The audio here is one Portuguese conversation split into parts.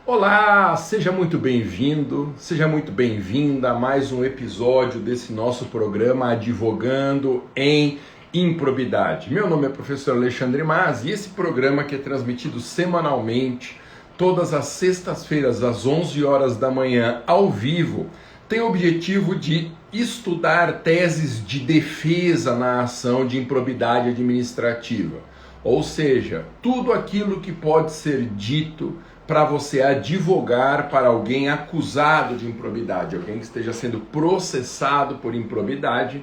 Olá, seja muito bem-vindo, seja muito bem-vinda a mais um episódio desse nosso programa Advogando em Improbidade. Meu nome é professor Alexandre Mas e esse programa que é transmitido semanalmente, todas as sextas-feiras às 11 horas da manhã, ao vivo, tem o objetivo de estudar teses de defesa na ação de improbidade administrativa. Ou seja, tudo aquilo que pode ser dito para você advogar para alguém acusado de improbidade, alguém que esteja sendo processado por improbidade,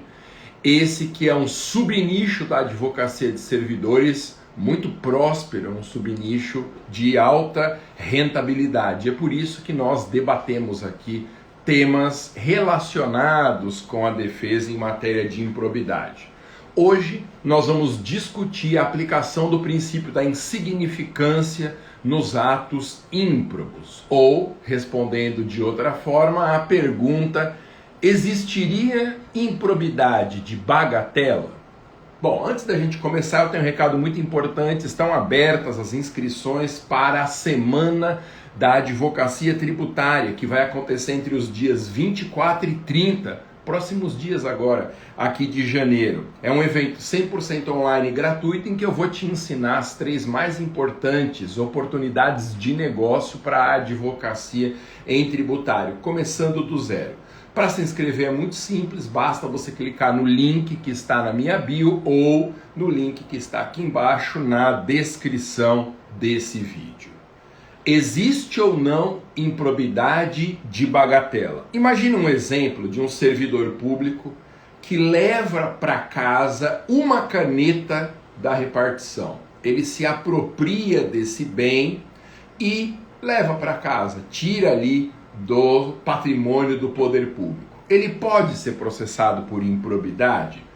esse que é um subnicho da advocacia de servidores muito próspero, um subnicho de alta rentabilidade. É por isso que nós debatemos aqui temas relacionados com a defesa em matéria de improbidade. Hoje nós vamos discutir a aplicação do princípio da insignificância nos atos ímprobos, ou, respondendo de outra forma, a pergunta: existiria improbidade de bagatela? Bom, antes da gente começar, eu tenho um recado muito importante. Estão abertas as inscrições para a Semana da Advocacia Tributária, que vai acontecer entre os dias 24 e 30, próximos dias agora, aqui de janeiro. É um evento 100% online gratuito em que eu vou te ensinar as 3 mais importantes oportunidades de negócio para a advocacia em tributário, começando do zero. Para se inscrever é muito simples, basta você clicar no link que está na minha bio ou no link que está aqui embaixo na descrição desse vídeo. Existe ou não improbidade de bagatela? Imagina um exemplo de um servidor público que leva para casa uma caneta da repartição. Ele se apropria desse bem e leva para casa, tira ali do patrimônio do poder público. Ele pode ser processado por improbidade?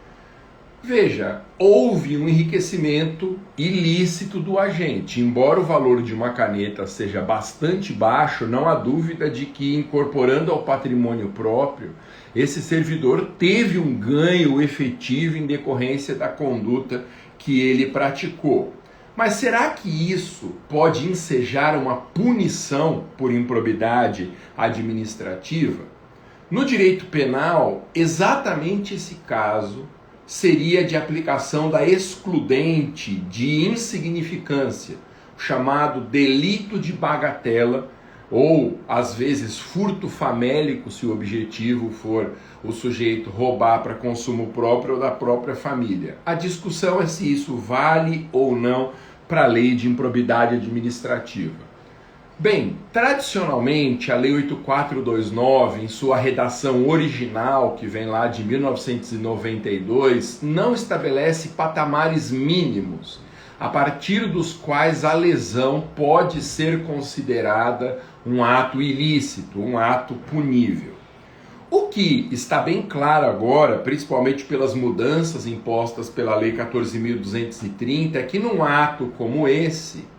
Veja, houve um enriquecimento ilícito do agente. Embora o valor de uma caneta seja bastante baixo, não há dúvida de que, incorporando ao patrimônio próprio, esse servidor teve um ganho efetivo em decorrência da conduta que ele praticou. Mas será que isso pode ensejar uma punição por improbidade administrativa? No direito penal, exatamente esse caso seria de aplicação da excludente de insignificância, chamado delito de bagatela, ou às vezes furto famélico, se o objetivo for o sujeito roubar para consumo próprio ou da própria família. A discussão é se isso vale ou não para a lei de improbidade administrativa. Bem, tradicionalmente a Lei 8429, em sua redação original, que vem lá de 1992, não estabelece patamares mínimos, a partir dos quais a lesão pode ser considerada um ato ilícito, um ato punível. O que está bem claro agora, principalmente pelas mudanças impostas pela Lei 14.230, é que num ato como esse,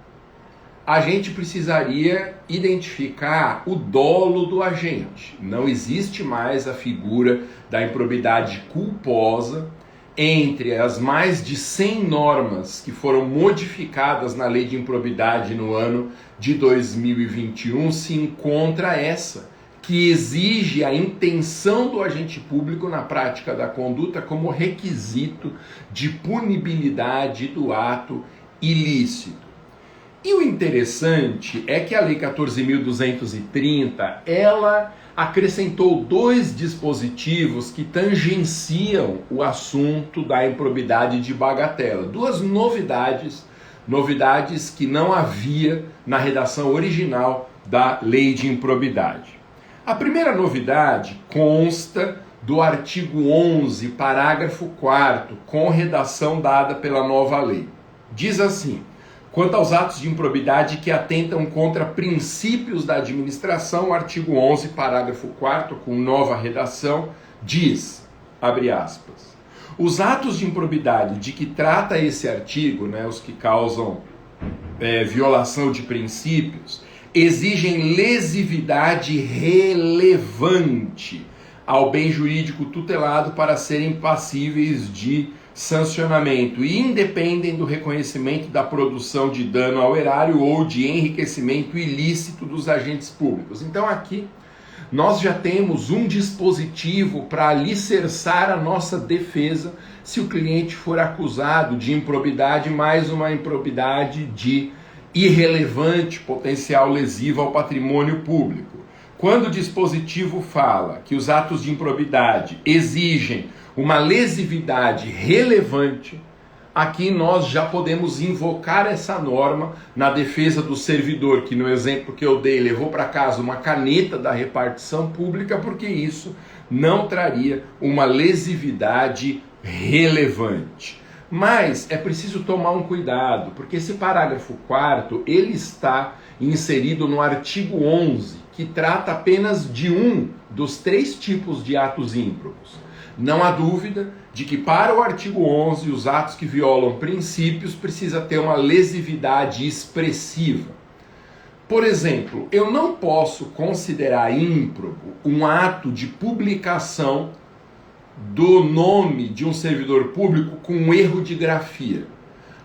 a gente precisaria identificar o dolo do agente. Não existe mais a figura da improbidade culposa. Entre as mais de 100 normas que foram modificadas na lei de improbidade no ano de 2021, se encontra essa, que exige a intenção do agente público na prática da conduta como requisito de punibilidade do ato ilícito. E o interessante é que a Lei 14.230, ela acrescentou 2 dispositivos que tangenciam o assunto da improbidade de bagatela. 2 novidades que não havia na redação original da Lei de Improbidade. A primeira novidade consta do artigo 11, parágrafo 4º, com redação dada pela nova lei. Diz assim: quanto aos atos de improbidade que atentam contra princípios da administração, o artigo 11, parágrafo 4º, com nova redação, diz, abre aspas, os atos de improbidade de que trata esse artigo, os que causam violação de princípios, exigem lesividade relevante ao bem jurídico tutelado para serem passíveis de sancionamento e independem do reconhecimento da produção de dano ao erário ou de enriquecimento ilícito dos agentes públicos. Então aqui nós já temos um dispositivo para alicerçar a nossa defesa se o cliente for acusado de improbidade, mais uma improbidade de irrelevante potencial lesivo ao patrimônio público. Quando o dispositivo fala que os atos de improbidade exigem uma lesividade relevante, aqui nós já podemos invocar essa norma na defesa do servidor, que no exemplo que eu dei levou para casa uma caneta da repartição pública, porque isso não traria uma lesividade relevante. Mas é preciso tomar um cuidado, porque esse parágrafo 4º, ele está inserido no artigo 11, que trata apenas de um dos 3 tipos de atos ímprobos. Não há dúvida de que para o artigo 11, os atos que violam princípios precisa ter uma lesividade expressiva. Por exemplo, eu não posso considerar ímprobo um ato de publicação do nome de um servidor público com um erro de grafia.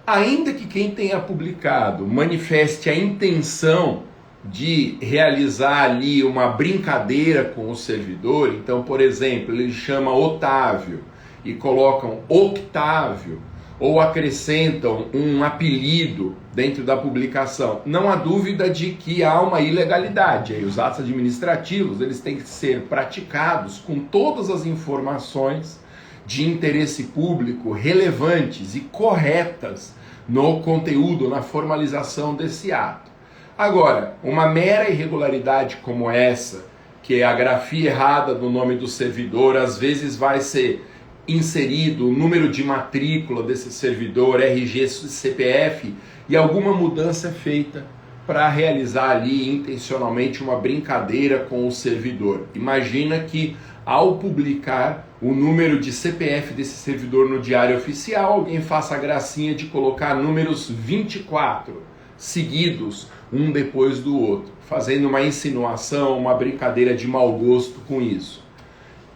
Ainda que quem tenha publicado manifeste a intenção de realizar ali uma brincadeira com o servidor, então, por exemplo, ele chama Otávio e colocam Octávio, ou acrescentam um apelido dentro da publicação, não há dúvida de que há uma ilegalidade. Aí os atos administrativos, eles têm que ser praticados com todas as informações de interesse público relevantes e corretas no conteúdo, na formalização desse ato. Agora, uma mera irregularidade como essa, que é a grafia errada do nome do servidor, às vezes vai ser inserido o número de matrícula desse servidor, RG, CPF, e alguma mudança é feita para realizar ali intencionalmente uma brincadeira com o servidor. Imagina que ao publicar o número de CPF desse servidor no Diário Oficial, alguém faça a gracinha de colocar números 24 seguidos, um depois do outro, fazendo uma insinuação, uma brincadeira de mau gosto com isso.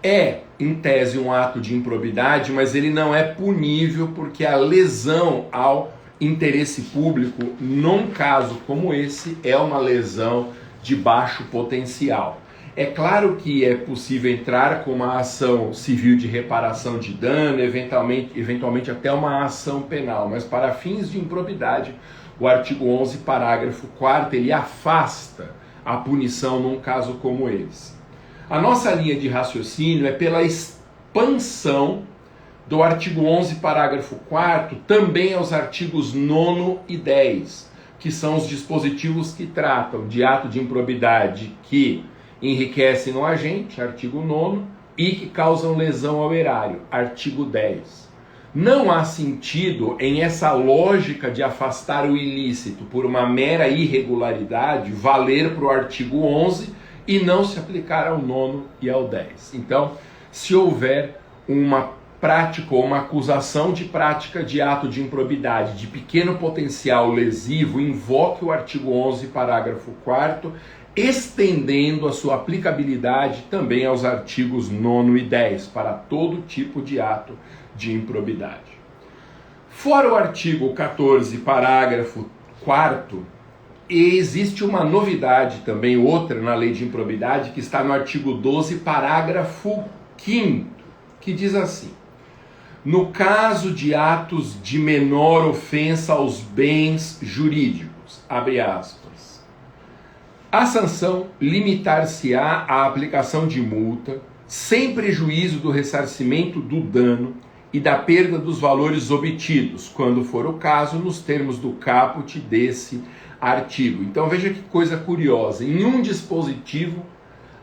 É, em tese, um ato de improbidade, mas ele não é punível porque a lesão ao interesse público, num caso como esse, é uma lesão de baixo potencial. É claro que é possível entrar com uma ação civil de reparação de dano, eventualmente até uma ação penal, mas para fins de improbidade, o artigo 11, parágrafo 4º, ele afasta a punição num caso como esse. A nossa linha de raciocínio é pela expansão do artigo 11, parágrafo 4º, também aos artigos 9º e 10, que são os dispositivos que tratam de ato de improbidade que enriquecem no agente, artigo 9º, e que causam lesão ao erário, artigo 10. Não há sentido em essa lógica de afastar o ilícito por uma mera irregularidade valer para o artigo 11 e não se aplicar ao 9º e ao 10. Então, se houver uma prática ou uma acusação de prática de ato de improbidade de pequeno potencial lesivo, invoque o artigo 11, parágrafo 4º, estendendo a sua aplicabilidade também aos artigos 9º e 10, para todo tipo de ato de improbidade. Fora o artigo 14, parágrafo 4º, existe uma novidade também, outra na lei de improbidade, que está no artigo 12, parágrafo 5º, que diz assim: no caso de atos de menor ofensa aos bens jurídicos, abre aspas, a sanção limitar-se-á à aplicação de multa, sem prejuízo do ressarcimento do dano e da perda dos valores obtidos, quando for o caso, nos termos do caput desse artigo. Então veja que coisa curiosa, em um dispositivo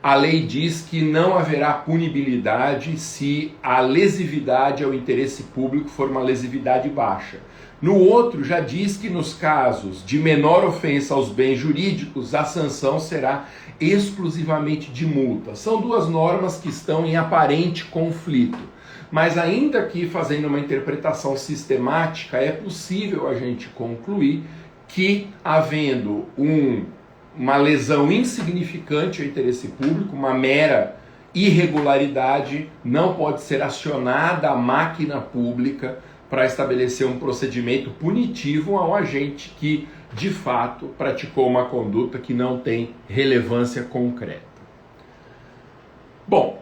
a lei diz que não haverá punibilidade se a lesividade ao interesse público for uma lesividade baixa. No outro já diz que nos casos de menor ofensa aos bens jurídicos a sanção será exclusivamente de multa. São duas normas que estão em aparente conflito, mas ainda que fazendo uma interpretação sistemática é possível a gente concluir que, havendo uma lesão insignificante ao interesse público, uma mera irregularidade, não pode ser acionada a máquina pública para estabelecer um procedimento punitivo a um agente que, de fato, praticou uma conduta que não tem relevância concreta. Bom,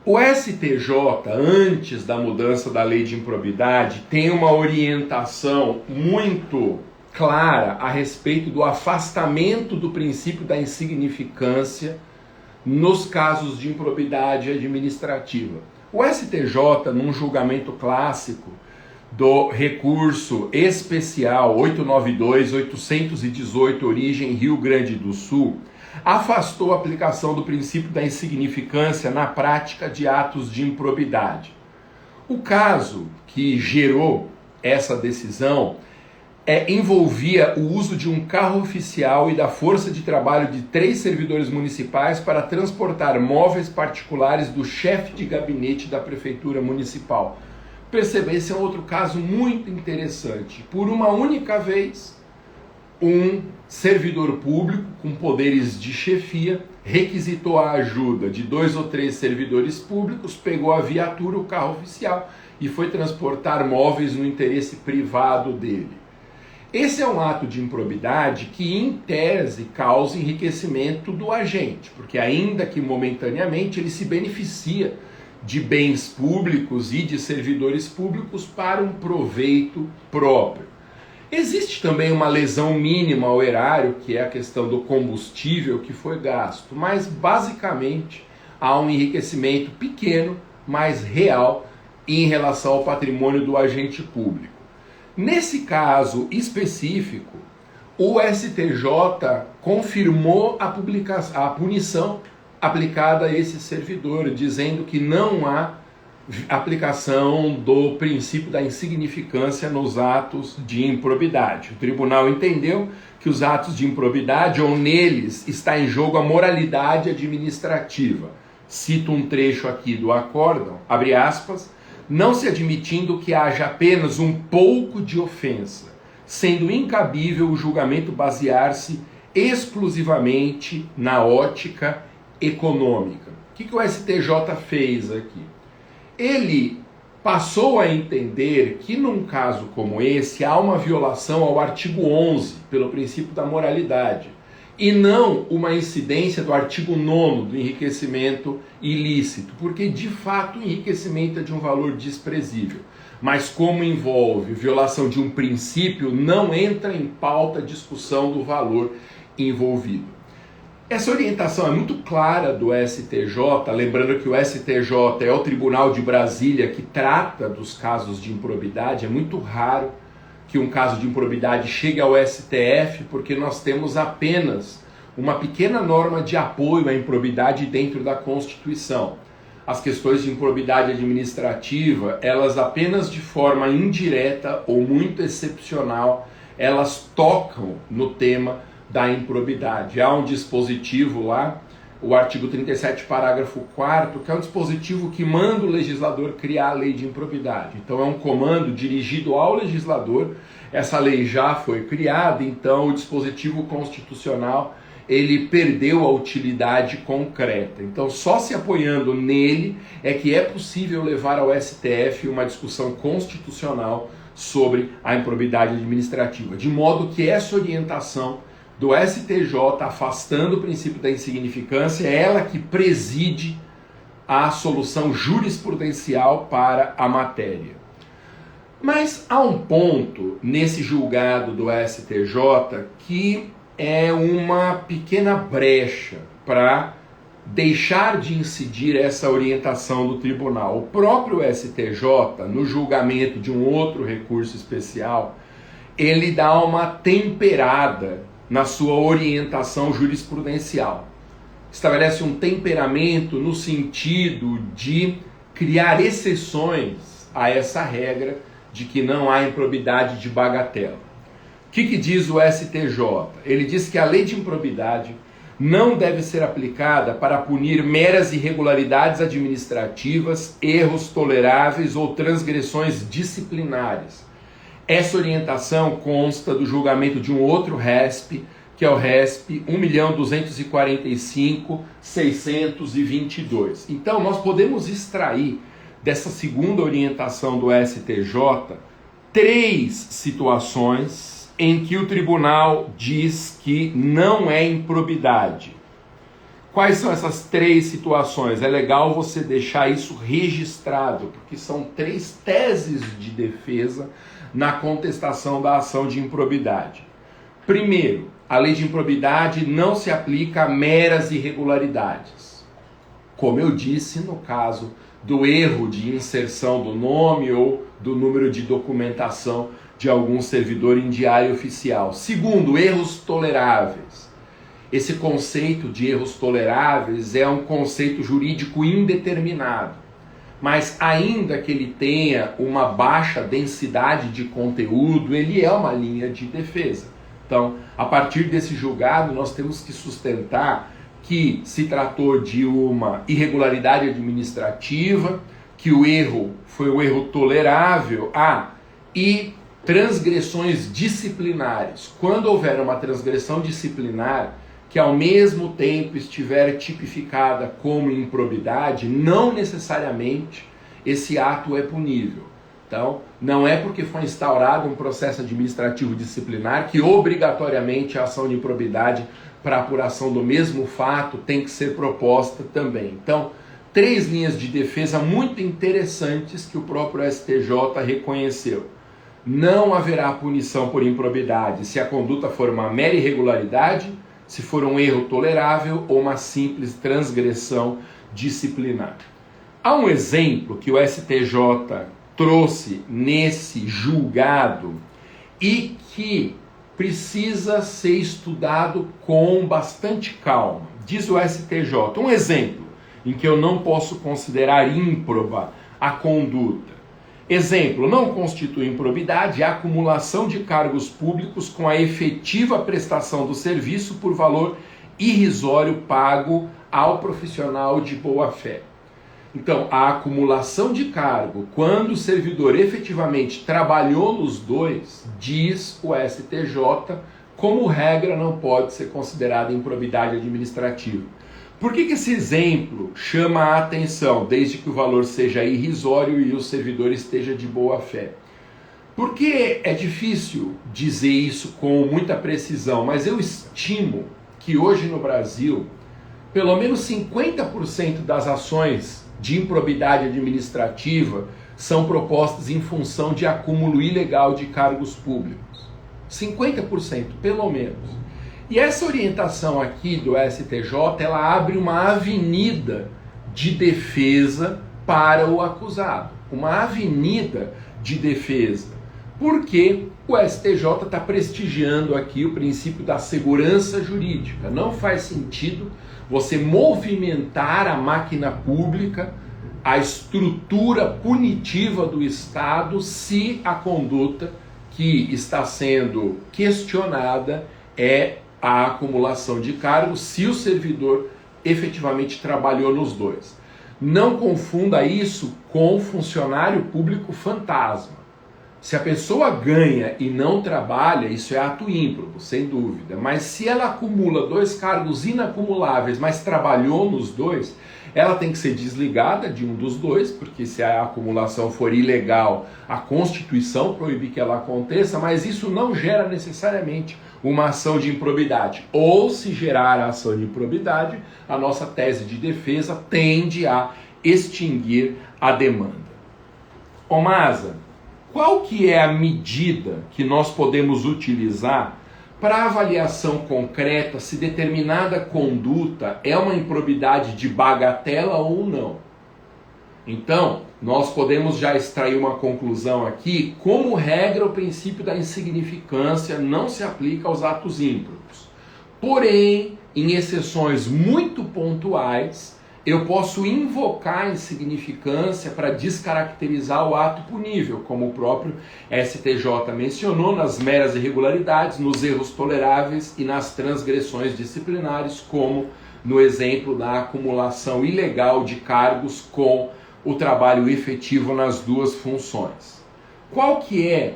o STJ, antes da mudança da lei de improbidade, tem uma orientação muito clara a respeito do afastamento do princípio da insignificância nos casos de improbidade administrativa. O STJ, num julgamento clássico do recurso especial 892-818, origem Rio Grande do Sul, afastou a aplicação do princípio da insignificância na prática de atos de improbidade. O caso que gerou essa decisão envolvia o uso de um carro oficial e da força de trabalho de 3 servidores municipais para transportar móveis particulares do chefe de gabinete da prefeitura municipal. Perceba, esse é outro caso muito interessante. Por uma única vez, um servidor público com poderes de chefia requisitou a ajuda de 2 ou 3 servidores públicos, pegou a viatura, o carro oficial, e foi transportar móveis no interesse privado dele. Esse é um ato de improbidade que, em tese, causa enriquecimento do agente, porque ainda que momentaneamente ele se beneficia de bens públicos e de servidores públicos para um proveito próprio. Existe também uma lesão mínima ao erário, que é a questão do combustível que foi gasto, mas basicamente há um enriquecimento pequeno, mas real, em relação ao patrimônio do agente público. Nesse caso específico, o STJ confirmou a punição aplicada a esse servidor, dizendo que não há aplicação do princípio da insignificância nos atos de improbidade. O tribunal entendeu que os atos de improbidade, ou neles, está em jogo a moralidade administrativa. Cito um trecho aqui do acórdão, abre aspas, não se admitindo que haja apenas um pouco de ofensa, sendo incabível o julgamento basear-se exclusivamente na ótica econômica. O que o STJ fez aqui? Ele passou a entender que num caso como esse há uma violação ao artigo 11 pelo princípio da moralidade e não uma incidência do artigo 9º do enriquecimento ilícito, porque de fato o enriquecimento é de um valor desprezível, mas como envolve violação de um princípio, não entra em pauta a discussão do valor envolvido. Essa orientação é muito clara do STJ, lembrando que o STJ é o Tribunal de Brasília que trata dos casos de improbidade. É muito raro que um caso de improbidade chegue ao STF, porque nós temos apenas uma pequena norma de apoio à improbidade dentro da Constituição. As questões de improbidade administrativa, elas apenas de forma indireta ou muito excepcional, elas tocam no tema da improbidade. Há um dispositivo lá, o artigo 37, parágrafo 4º, que é um dispositivo que manda o legislador criar a lei de improbidade. Então é um comando dirigido ao legislador, essa lei já foi criada, então o dispositivo constitucional ele perdeu a utilidade concreta. Então só se apoiando nele é que é possível levar ao STF uma discussão constitucional sobre a improbidade administrativa, de modo que essa orientação do STJ, afastando o princípio da insignificância, é ela que preside a solução jurisprudencial para a matéria. Mas há um ponto nesse julgado do STJ que é uma pequena brecha para deixar de incidir essa orientação do tribunal. O próprio STJ, no julgamento de um outro recurso especial, ele dá uma temperada na sua orientação jurisprudencial. Estabelece um temperamento no sentido de criar exceções a essa regra de que não há improbidade de bagatela. O que diz o STJ? Ele diz que a lei de improbidade não deve ser aplicada para punir meras irregularidades administrativas, erros toleráveis ou transgressões disciplinares. Essa orientação consta do julgamento de um outro RESP, que é o RESP 1.245.622. Então, nós podemos extrair dessa segunda orientação do STJ 3 situações em que o tribunal diz que não é improbidade. Quais são essas 3 situações? É legal você deixar isso registrado, porque são 3 teses de defesa na contestação da ação de improbidade. Primeiro, a lei de improbidade não se aplica a meras irregularidades. Como eu disse no caso do erro de inserção do nome ou do número de documentação de algum servidor em diário oficial. Segundo, erros toleráveis. Esse conceito de erros toleráveis é um conceito jurídico indeterminado, mas ainda que ele tenha uma baixa densidade de conteúdo, ele é uma linha de defesa. Então, a partir desse julgado, nós temos que sustentar que se tratou de uma irregularidade administrativa, que o erro foi um erro tolerável, e transgressões disciplinares. Quando houver uma transgressão disciplinar que ao mesmo tempo estiver tipificada como improbidade, não necessariamente esse ato é punível. Então, não é porque foi instaurado um processo administrativo disciplinar que obrigatoriamente a ação de improbidade para apuração do mesmo fato tem que ser proposta também. Então, 3 linhas de defesa muito interessantes que o próprio STJ reconheceu. Não haverá punição por improbidade se a conduta for uma mera irregularidade, se for um erro tolerável ou uma simples transgressão disciplinar. Há um exemplo que o STJ trouxe nesse julgado e que precisa ser estudado com bastante calma. Diz o STJ, um exemplo em que eu não posso considerar ímproba a conduta. Exemplo, não constitui improbidade a acumulação de cargos públicos com a efetiva prestação do serviço por valor irrisório pago ao profissional de boa-fé. Então, a acumulação de cargo, quando o servidor efetivamente trabalhou nos dois, diz o STJ, como regra não pode ser considerada improbidade administrativa. Por que esse exemplo chama a atenção, desde que o valor seja irrisório e o servidor esteja de boa fé? Porque é difícil dizer isso com muita precisão, mas eu estimo que hoje no Brasil, pelo menos 50% das ações de improbidade administrativa são propostas em função de acúmulo ilegal de cargos públicos. 50%, pelo menos. E essa orientação aqui do STJ, ela abre uma avenida de defesa para o acusado. Uma avenida de defesa. Porque o STJ está prestigiando aqui o princípio da segurança jurídica. Não faz sentido você movimentar a máquina pública, a estrutura punitiva do Estado, se a conduta que está sendo questionada é a acumulação de cargos, se o servidor efetivamente trabalhou nos dois. Não confunda isso com funcionário público fantasma. Se a pessoa ganha e não trabalha, isso é ato ímprobo, sem dúvida. Mas se ela acumula 2 cargos inacumuláveis, mas trabalhou nos dois, ela tem que ser desligada de um dos dois, porque se a acumulação for ilegal, a Constituição proíbe que ela aconteça, mas isso não gera necessariamente uma ação de improbidade. Ou, se gerar a ação de improbidade, a nossa tese de defesa tende a extinguir a demanda. Ô Maza, qual que é a medida que nós podemos utilizar para avaliação concreta se determinada conduta é uma improbidade de bagatela ou não? Então, nós podemos já extrair uma conclusão aqui. Como regra, o princípio da insignificância não se aplica aos atos ímprobos. Porém, em exceções muito pontuais, eu posso invocar a insignificância para descaracterizar o ato punível, como o próprio STJ mencionou, nas meras irregularidades, nos erros toleráveis e nas transgressões disciplinares, como no exemplo da acumulação ilegal de cargos com o trabalho efetivo nas duas funções. Qual que é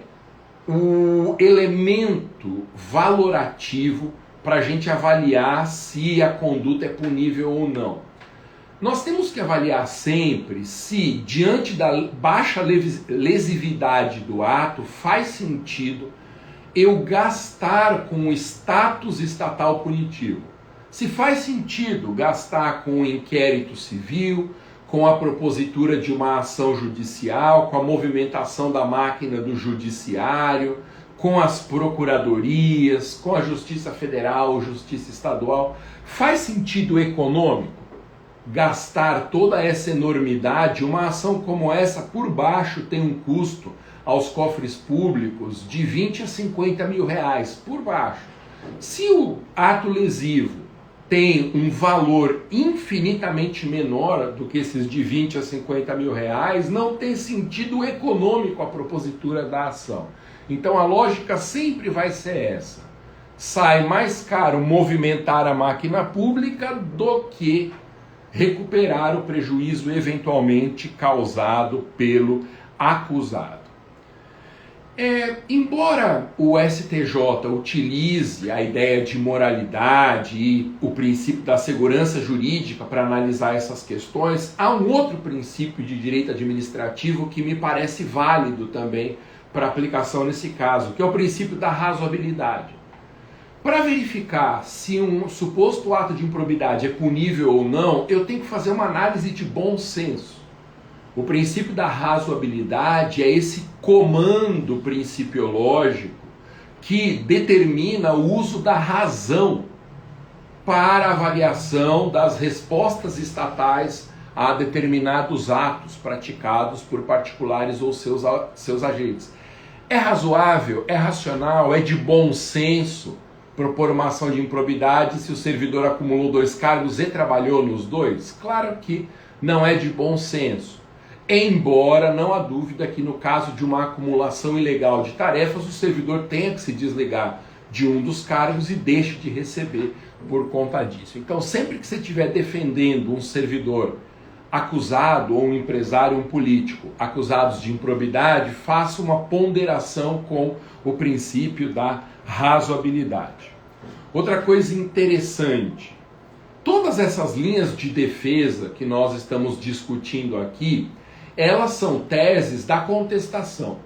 o elemento valorativo para a gente avaliar se a conduta é punível ou não. Nós temos que avaliar sempre se, diante da baixa lesividade do ato, faz sentido eu gastar com o status estatal punitivo. Se faz sentido gastar com o inquérito civil, com a propositura de uma ação judicial, com a movimentação da máquina do judiciário, com as procuradorias, com a Justiça Federal, Justiça Estadual, faz sentido econômico gastar toda essa enormidade? Uma ação como essa, por baixo, tem um custo aos cofres públicos de 20 a 50 mil reais, por baixo. Se o ato lesivo tem um valor infinitamente menor do que esses de 20 a 50 mil reais, não tem sentido econômico a propositura da ação. Então a lógica sempre vai ser essa. Sai mais caro movimentar a máquina pública do que recuperar o prejuízo eventualmente causado pelo acusado. Embora o STJ utilize a ideia de moralidade e o princípio da segurança jurídica para analisar essas questões, há um outro princípio de direito administrativo que me parece válido também para aplicação nesse caso, que é o princípio da razoabilidade. Para verificar se um suposto ato de improbidade é punível ou não, eu tenho que fazer uma análise de bom senso. O princípio da razoabilidade é esse comando principiológico que determina o uso da razão para a avaliação das respostas estatais a determinados atos praticados por particulares ou seus agentes. É razoável, é racional, é de bom senso propor uma ação de improbidade se o servidor acumulou 2 cargos e trabalhou nos 2? Claro que não é de bom senso. Embora não há dúvida que no caso de uma acumulação ilegal de tarefas, o servidor tenha que se desligar de um dos cargos e deixe de receber por conta disso. Então, sempre que você estiver defendendo um servidor acusado, ou um empresário, um político, acusados de improbidade, faça uma ponderação com o princípio da razoabilidade. Outra coisa interessante, todas essas linhas de defesa que nós estamos discutindo aqui, elas são teses da contestação.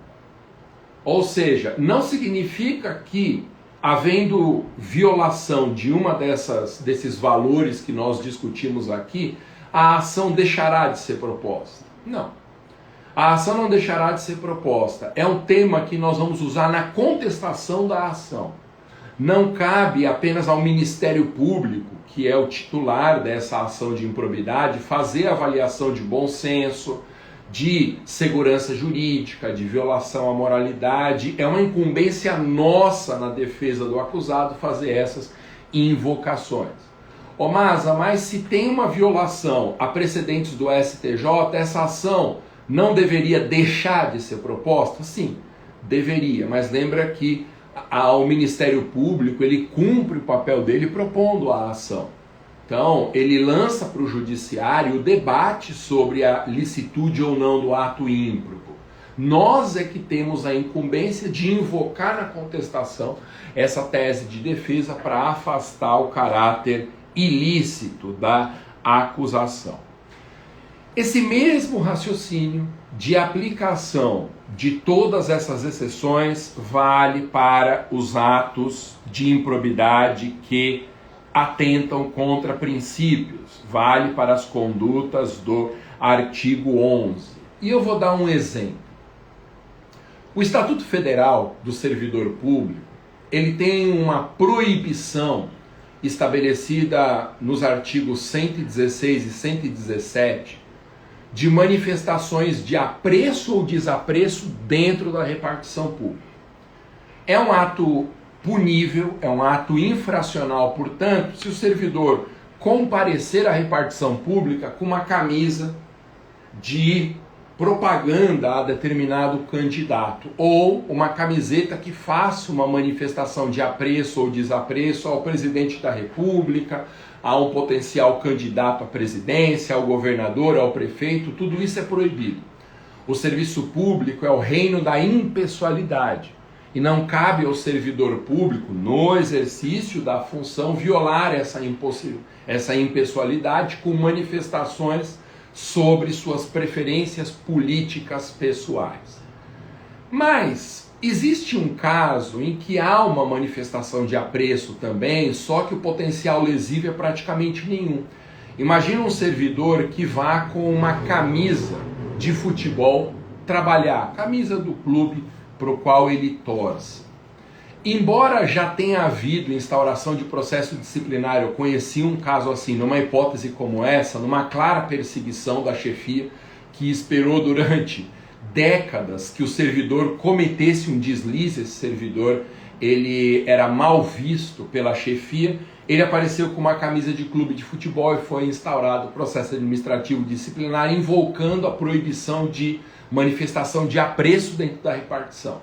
Ou seja, não significa que, havendo violação de uma desses valores que nós discutimos aqui, a ação deixará de ser proposta. Não. A ação não deixará de ser proposta. É um tema que nós vamos usar na contestação da ação. Não cabe apenas ao Ministério Público, que é o titular dessa ação de improbidade, fazer avaliação de bom senso, de segurança jurídica, de violação à moralidade. É uma incumbência nossa na defesa do acusado fazer essas invocações. Ô Maza, mas se tem uma violação a precedentes do STJ, essa ação não deveria deixar de ser proposta? Sim, deveria, mas lembra que o Ministério Público ele cumpre o papel dele propondo a ação. Então, ele lança para o judiciário o debate sobre a licitude ou não do ato ímprobo. Nós é que temos a incumbência de invocar na contestação essa tese de defesa para afastar o caráter ilícito da acusação. Esse mesmo raciocínio de aplicação de todas essas exceções vale para os atos de improbidade que atentam contra princípios, vale para as condutas do artigo 11. E eu vou dar um exemplo. O Estatuto Federal do Servidor Público, ele tem uma proibição estabelecida nos artigos 116 e 117 de manifestações de apreço ou desapreço dentro da repartição pública. É um ato punível, é um ato infracional, portanto, se o servidor comparecer à repartição pública com uma camisa de propaganda a determinado candidato ou uma camiseta que faça uma manifestação de apreço ou desapreço ao presidente da República, a um potencial candidato à presidência, ao governador, ao prefeito, tudo isso é proibido. O serviço público é o reino da impessoalidade. E não cabe ao servidor público, no exercício da função, violar essa impessoalidade com manifestações sobre suas preferências políticas pessoais. Mas existe um caso em que há uma manifestação de apreço também, só que o potencial lesivo é praticamente nenhum. Imagina um servidor que vá com uma camisa de futebol trabalhar, camisa do clube para o qual ele torce. Embora já tenha havido instauração de processo disciplinar, eu conheci um caso assim, numa hipótese como essa, numa clara perseguição da chefia, que esperou durante décadas que o servidor cometesse um deslize. Esse servidor, ele era mal visto pela chefia, ele apareceu com uma camisa de clube de futebol e foi instaurado o processo administrativo disciplinar, invocando a proibição de manifestação de apreço dentro da repartição.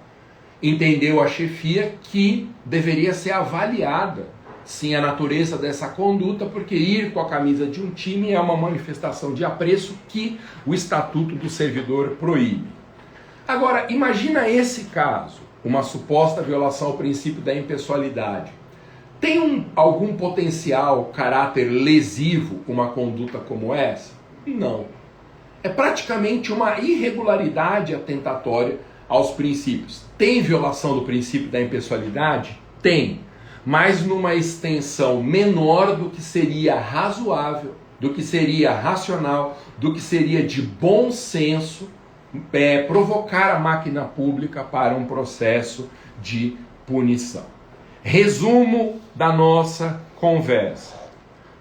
Entendeu a chefia que deveria ser avaliada, sim, a natureza dessa conduta, porque ir com a camisa de um time é uma manifestação de apreço que o Estatuto do Servidor proíbe. Agora, imagina esse caso, uma suposta violação ao princípio da impessoalidade. Tem algum potencial caráter lesivo uma conduta como essa? Não. É praticamente uma irregularidade atentatória aos princípios. Tem violação do princípio da impessoalidade? Tem. Mas numa extensão menor do que seria razoável, do que seria racional, do que seria de bom senso provocar a máquina pública para um processo de punição. Resumo da nossa conversa.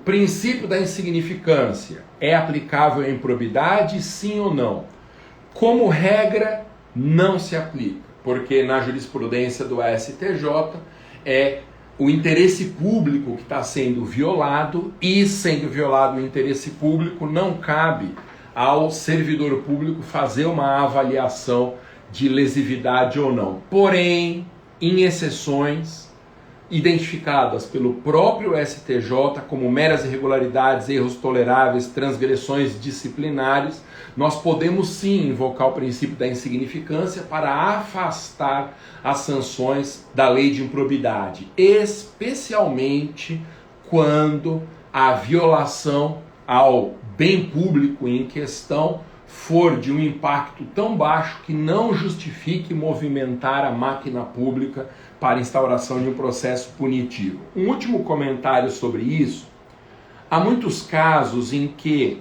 Princípio da insignificância é aplicável à improbidade, sim ou não? Como regra, não se aplica, porque na jurisprudência do STJ é o interesse público que está sendo violado, e sendo violado o interesse público, não cabe ao servidor público fazer uma avaliação de lesividade ou não. Porém, em exceções identificadas pelo próprio STJ como meras irregularidades, erros toleráveis, transgressões disciplinares, nós podemos sim invocar o princípio da insignificância para afastar as sanções da lei de improbidade, especialmente quando a violação ao bem público em questão for de um impacto tão baixo que não justifique movimentar a máquina pública para a instauração de um processo punitivo. Um último comentário sobre isso. Há muitos casos em que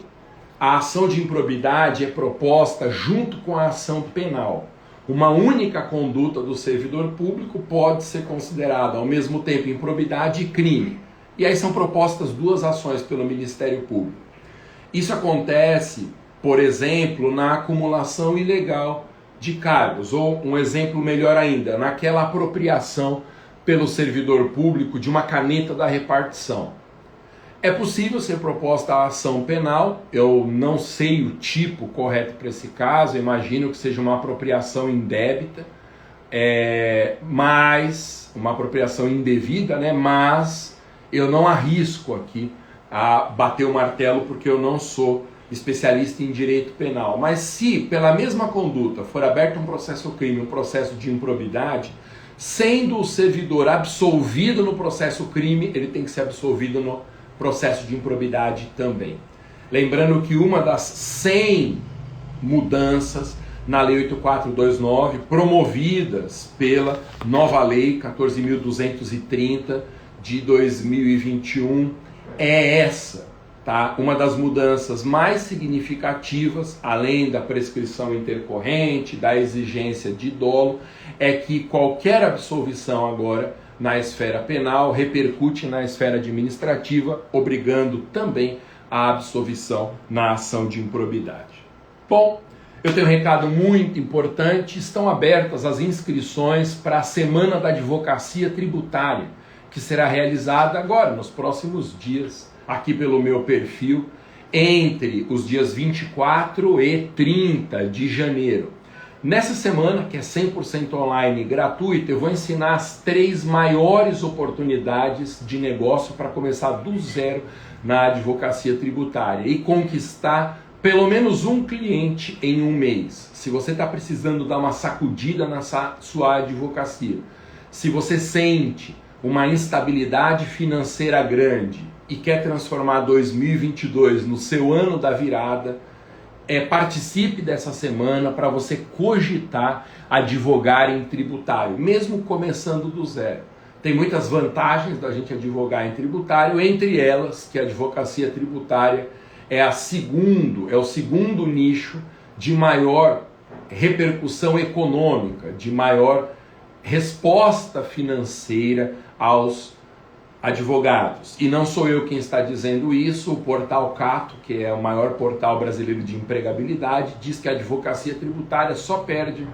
a ação de improbidade é proposta junto com a ação penal. Uma única conduta do servidor público pode ser considerada ao mesmo tempo improbidade e crime. E aí são propostas duas ações pelo Ministério Público. Isso acontece, por exemplo, na acumulação ilegal de cargos, ou um exemplo melhor ainda, naquela apropriação pelo servidor público de uma caneta da repartição. É possível ser proposta a ação penal, eu não sei o tipo correto para esse caso, imagino que seja uma apropriação indébita, mas uma apropriação indevida, né? Mas eu não arrisco aqui a bater o martelo porque eu não sou especialista em direito penal. Mas se pela mesma conduta for aberto um processo crime, um processo de improbidade, sendo o servidor absolvido no processo crime, ele tem que ser absolvido no processo de improbidade também. Lembrando que uma das 100 mudanças na Lei 8429, promovidas pela nova Lei 14.230 de 2021, é essa, tá? Uma das mudanças mais significativas, além da prescrição intercorrente, da exigência de dolo, é que qualquer absolvição agora na esfera penal repercute na esfera administrativa, obrigando também a absolvição na ação de improbidade. Bom, eu tenho um recado muito importante. Estão abertas as inscrições para a Semana da Advocacia Tributária, que será realizada agora, nos próximos dias, aqui pelo meu perfil, entre os dias 24 e 30 de janeiro. Nessa semana, que é 100% online e gratuita, eu vou ensinar as 3 maiores oportunidades de negócio para começar do zero na advocacia tributária e conquistar pelo menos um cliente em um mês. Se você está precisando dar uma sacudida na sua advocacia, se você sente uma instabilidade financeira grande e quer transformar 2022 no seu ano da virada, participe dessa semana para você cogitar advogar em tributário, mesmo começando do zero. Tem muitas vantagens da gente advogar em tributário, entre elas que a advocacia tributária é o segundo nicho de maior repercussão econômica, de maior resposta financeira aos advogados. E não sou eu quem está dizendo isso, o portal Cato, que é o maior portal brasileiro de empregabilidade, diz que a advocacia tributária só perde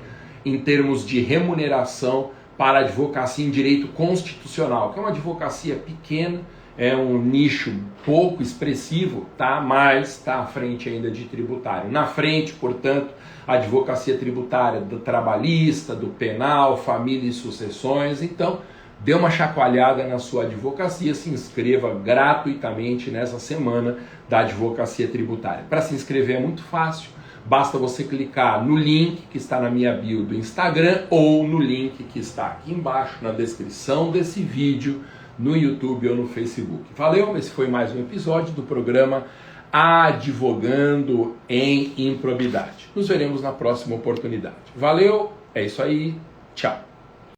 em termos de remuneração para a advocacia em direito constitucional, que é uma advocacia pequena, é um nicho pouco expressivo, tá? Mas está à frente ainda de tributário. Na frente, portanto, a advocacia tributária do trabalhista, do penal, família e sucessões. Então, dê uma chacoalhada na sua advocacia, se inscreva gratuitamente nessa semana da advocacia tributária. Para se inscrever é muito fácil, basta você clicar no link que está na minha bio do Instagram ou no link que está aqui embaixo na descrição desse vídeo no YouTube ou no Facebook. Valeu, esse foi mais um episódio do programa Advogando em Improbidade. Nos veremos na próxima oportunidade. Valeu, é isso aí, tchau.